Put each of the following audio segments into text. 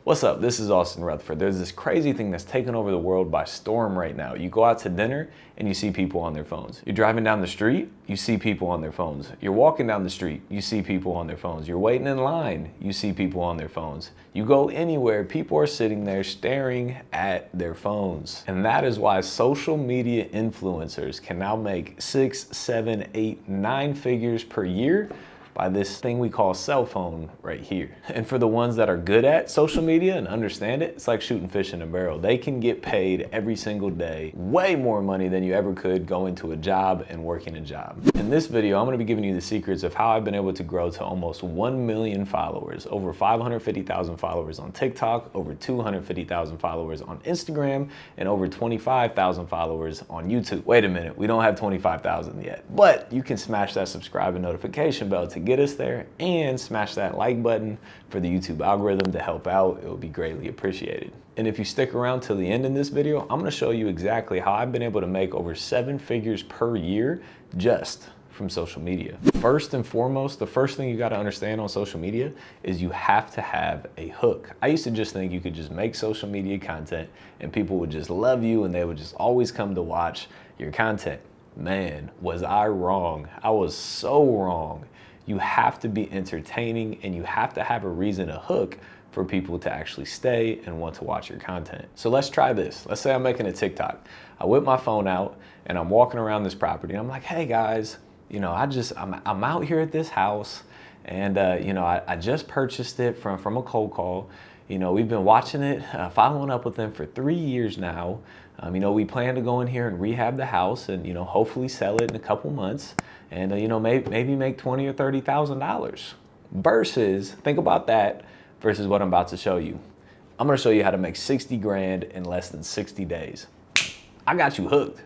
What's up? This is Austin Rutherford. There's this crazy thing that's taken over the world by storm right now. You go out to dinner and you see people on their phones. You're driving down the street, you see people on their phones. You're walking down the street, you see people on their phones. You're waiting in line, you see people on their phones. You go anywhere, people are sitting there staring at their phones. And that is why social media influencers can now make 6, 7, 8, 9 figures per year by this thing we call cell phone right here. And for the ones that are good at social media and understand it, it's like shooting fish in a barrel. They can get paid every single day, way more money than you ever could going to a job and working a job. In this video, I'm gonna be giving you the secrets of how I've been able to grow to almost 1 million followers, over 550,000 followers on TikTok, over 250,000 followers on Instagram, and over 25,000 followers on YouTube. Wait a minute, we don't have 25,000 yet, but you can smash that subscribe and notification bell to get us there, and smash that like button for the YouTube algorithm to help out. It will be greatly appreciated. And if you stick around till the end in this video, I'm gonna show you exactly how I've been able to make over 7 figures per year just from social media. First and foremost, the first thing you gotta understand on social media is you have to have a hook. I used to just think you could just make social media content and people would just love you and they would just always come to watch your content. Man, was I wrong. I was so wrong. You have to be entertaining and you have to have a reason, a hook for people to actually stay and want to watch your content. So let's try this. Let's say I'm making a TikTok. I whip my phone out and I'm walking around this property and I'm like, hey guys, you know, I'm out here at this house and you know, I just purchased it from a cold call. You know, we've been watching it, following up with them for 3 years now. You know, we plan to go in here and rehab the house and, you know, hopefully sell it in a couple months and, you know, maybe make $20,000 or $30,000 versus, think about that versus what I'm about to show you. I'm going to show you how to make 60 grand in less than 60 days. I got you hooked.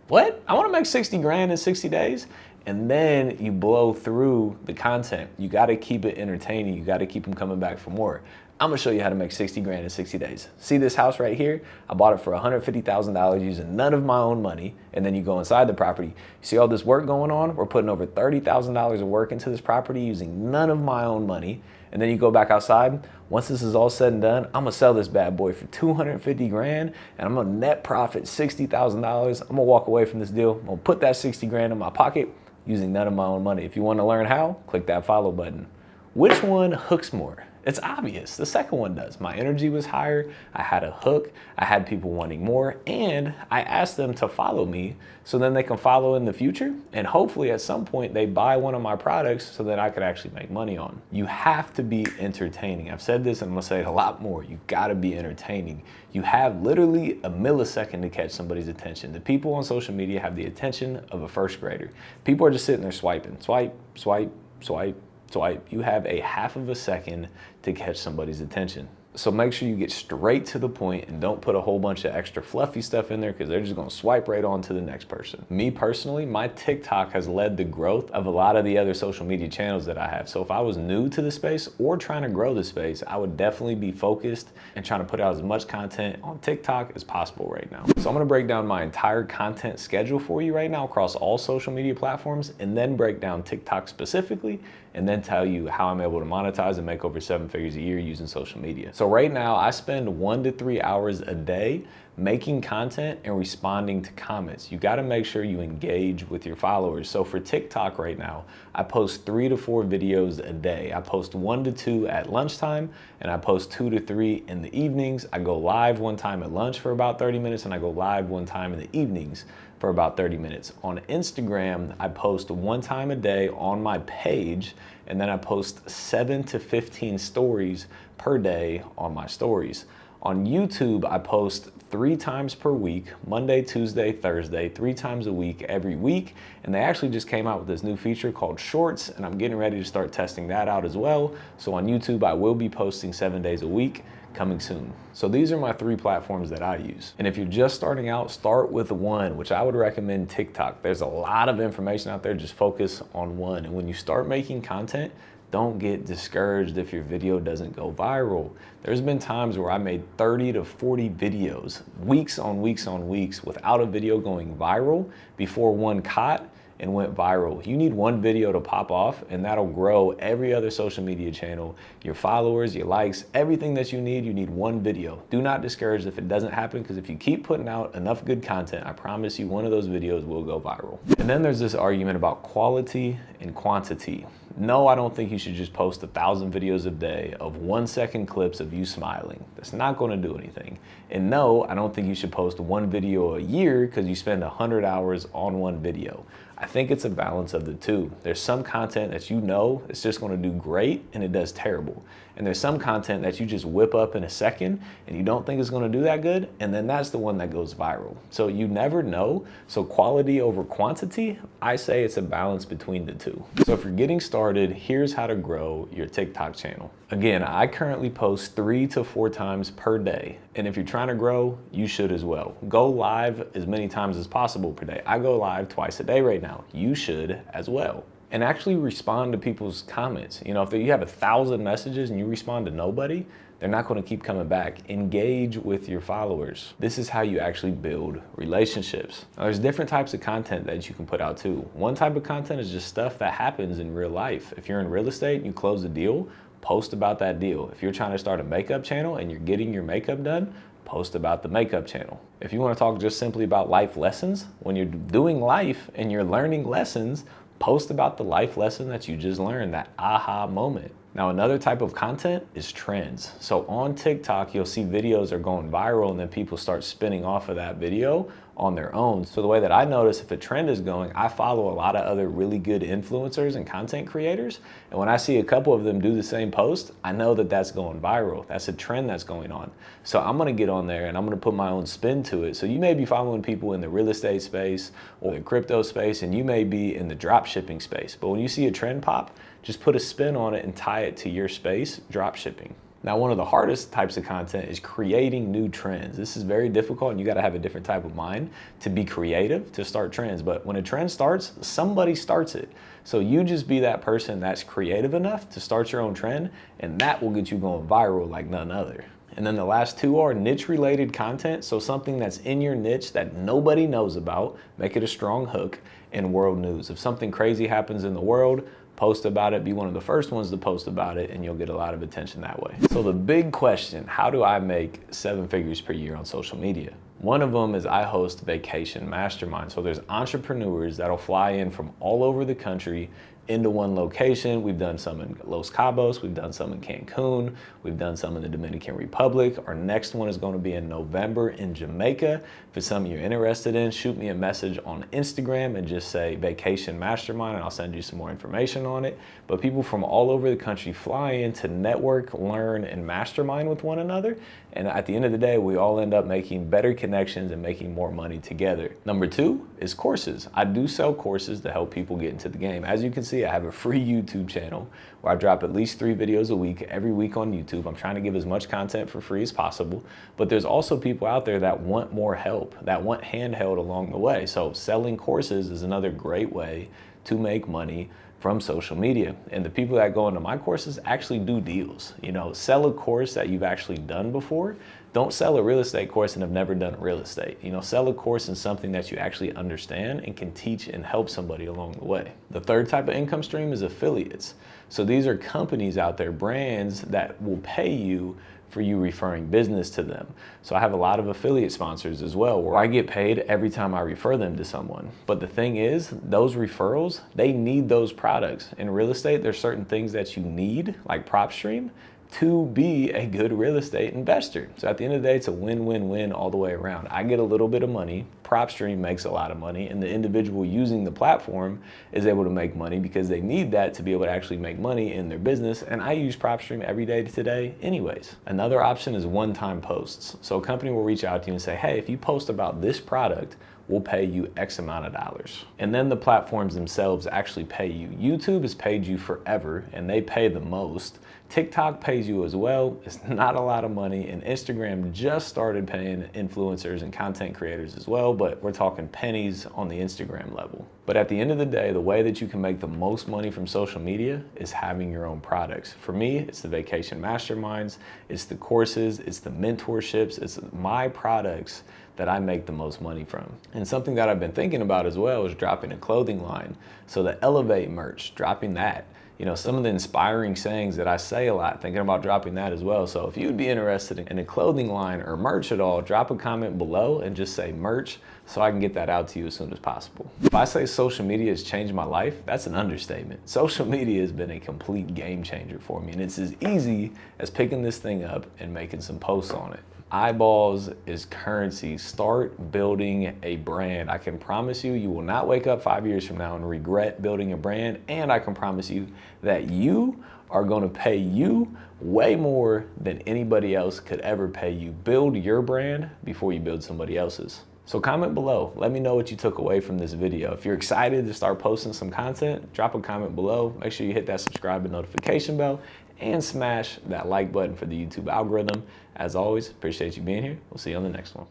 What? I want to make 60 grand in 60 days? And then you blow through the content. You got to keep it entertaining. You got to keep them coming back for more. I'm gonna show you how to make 60 grand in 60 days. See this house right here? I bought it for $150,000 using none of my own money. And then you go inside the property. You see all this work going on? We're putting over $30,000 of work into this property using none of my own money. And then you go back outside. Once this is all said and done, I'm gonna sell this bad boy for 250 grand and I'm gonna net profit $60,000. I'm gonna walk away from this deal. I'm gonna put that 60 grand in my pocket using none of my own money. If you wanna learn how, click that follow button. Which one hooks more? It's obvious, the second one does. My energy was higher, I had a hook, I had people wanting more, and I asked them to follow me so then they can follow in the future, and hopefully at some point they buy one of my products so that I could actually make money on. You have to be entertaining. I've said this and I'm gonna say it a lot more. You gotta be entertaining. You have literally a millisecond to catch somebody's attention. The people on social media have the attention of a first grader. People are just sitting there swiping, swipe, swipe, swipe, swipe. You have a half of a second to catch somebody's attention. So make sure you get straight to the point and don't put a whole bunch of extra fluffy stuff in there because they're just gonna swipe right on to the next person. Me personally, my TikTok has led the growth of a lot of the other social media channels that I have. So if I was new to the space or trying to grow the space, I would definitely be focused and trying to put out as much content on TikTok as possible right now. So I'm gonna break down my entire content schedule for you right now across all social media platforms and then break down TikTok specifically and then tell you how I'm able to monetize and make over 7 figures a year using social media. So right now I spend 1 to 3 hours a day making content and responding to comments. You gotta make sure you engage with your followers. So for TikTok right now, I post 3 to 4 videos a day. I post 1 to 2 at lunchtime and I post 2 to 3 in the evenings. I go live one time at lunch for about 30 minutes and I go live one time in the evenings for about 30 minutes. On Instagram, I post 1 time a day on my page and then I post 7 to 15 stories per day on my stories. On YouTube, I post 3 times per week, Monday, Tuesday, Thursday, 3 times a week, every week. And they actually just came out with this new feature called Shorts, and I'm getting ready to start testing that out as well. So on YouTube, I will be posting 7 days a week, coming soon. So these are my 3 platforms that I use. And if you're just starting out, start with one, which I would recommend TikTok. There's a lot of information out there, just focus on one. And when you start making content, don't get discouraged if your video doesn't go viral. There's been times where I made 30 to 40 videos, weeks on weeks on weeks, without a video going viral before one caught and went viral. You need one video to pop off, and that'll grow every other social media channel, your followers, your likes, everything that you need one video. Do not discourage if it doesn't happen, because if you keep putting out enough good content, I promise you one of those videos will go viral. And then there's this argument about quality and quantity. No, I don't think you should just post 1,000 videos a day of 1-second clips of you smiling. That's not going to do anything. And no, I don't think you should post one video a year because you spend 100 hours on one video. I think it's a balance of the two. There's some content that you know it's just going to do great and it does terrible. And there's some content that you just whip up in a second and you don't think it's going to do that good, and then that's the one that goes viral. So you never know. So quality over quantity, I say it's a balance between the two. So if you're getting started, here's how to grow your TikTok channel. Again, I currently post 3 to 4 times per day. And if you're trying to grow, you should as well. Go live as many times as possible per day. I go live twice a day right now. You should as well. And actually respond to people's comments. You know, if you have 1,000 messages and you respond to nobody, they're not going to keep coming back. Engage with your followers. This is how you actually build relationships. Now, there's different types of content that you can put out too. One type of content is just stuff that happens in real life. If you're in real estate and you close a deal, post about that deal. If you're trying to start a makeup channel and you're getting your makeup done, post about the makeup channel. If you want to talk just simply about life lessons, when you're doing life and you're learning lessons, post about the life lesson that you just learned, that aha moment. Now, another type of content is trends. So on TikTok, you'll see videos are going viral and then people start spinning off of that video on their own. So the way that I notice if a trend is going, I follow a lot of other really good influencers and content creators. And when I see a couple of them do the same post, I know that that's going viral. That's a trend that's going on. So I'm gonna get on there and I'm gonna put my own spin to it. So you may be following people in the real estate space or the crypto space, and you may be in the drop shipping space. But when you see a trend pop, just put a spin on it and tie it to your space, drop shipping. Now, one of the hardest types of content is creating new trends. This is very difficult, and you gotta have a different type of mind to be creative, to start trends. But when a trend starts, somebody starts it. So you just be that person that's creative enough to start your own trend, and that will get you going viral like none other. And then the last two are niche related content. So something that's in your niche that nobody knows about, make it a strong hook, and world news. If something crazy happens in the world, post about it, be one of the first ones to post about it, and you'll get a lot of attention that way. So the big question, how do I make 7 figures per year on social media? One of them is I host Vacation Mastermind. So there's entrepreneurs that'll fly in from all over the country into one location. We've done some in Los Cabos, we've done some in Cancun, we've done some in the Dominican Republic. Our next one is going to be in November in Jamaica. If it's something you're interested in, shoot me a message on Instagram and just say Vacation Mastermind, and I'll send you some more information on it. But people from all over the country fly in to network, learn, and mastermind with one another. And at the end of the day, we all end up making better connections and making more money together. Number 2 is courses. I do sell courses to help people get into the game. As you can see, I have a free YouTube channel where I drop at least 3 videos a week, every week on YouTube. I'm trying to give as much content for free as possible, but there's also people out there that want more help, that want handheld along the way. So selling courses is another great way to make money from social media. And the people that go into my courses actually do deals. You know, sell a course that you've actually done before. Don't sell a real estate course and have never done real estate. You know, sell a course in something that you actually understand and can teach and help somebody along the way. The third type of income stream is affiliates. So these are companies out there, brands that will pay you for you referring business to them. So I have a lot of affiliate sponsors as well, where I get paid every time I refer them to someone. But the thing is, those referrals, they need those products. In real estate, there's certain things that you need, like Propstream, to be a good real estate investor. So at the end of the day, it's a win-win-win all the way around. I get a little bit of money, Propstream makes a lot of money, and the individual using the platform is able to make money because they need that to be able to actually make money in their business. And I use Propstream every day today anyways. Another option is one-time posts. So a company will reach out to you and say, hey, if you post about this product, we'll pay you X amount of dollars. And then the platforms themselves actually pay you. YouTube has paid you forever and they pay the most. TikTok pays you as well. It's not a lot of money. And Instagram just started paying influencers and content creators as well, but we're talking pennies on the Instagram level. But at the end of the day, the way that you can make the most money from social media is having your own products. For me, it's the vacation masterminds, it's the courses, it's the mentorships, it's my products that I make the most money from. And something that I've been thinking about as well is dropping a clothing line. So the Elevate merch, dropping that. You know, some of the inspiring sayings that I say a lot, thinking about dropping that as well. So if you would be interested in a clothing line or merch at all, drop a comment below and just say merch so I can get that out to you as soon as possible. If I say social media has changed my life, that's an understatement. Social media has been a complete game changer for me, and it's as easy as picking this thing up and making some posts on it. Eyeballs is currency. Start building a brand. I can promise you, you will not wake up 5 years from now and regret building a brand. And I can promise you that you are going to pay you way more than anybody else could ever pay you. Build your brand before you build somebody else's. So comment below. Let me know what you took away from this video. If you're excited to start posting some content, drop a comment below. Make sure you hit that subscribe and notification bell and smash that like button for the YouTube algorithm. As always, appreciate you being here. We'll see you on the next one.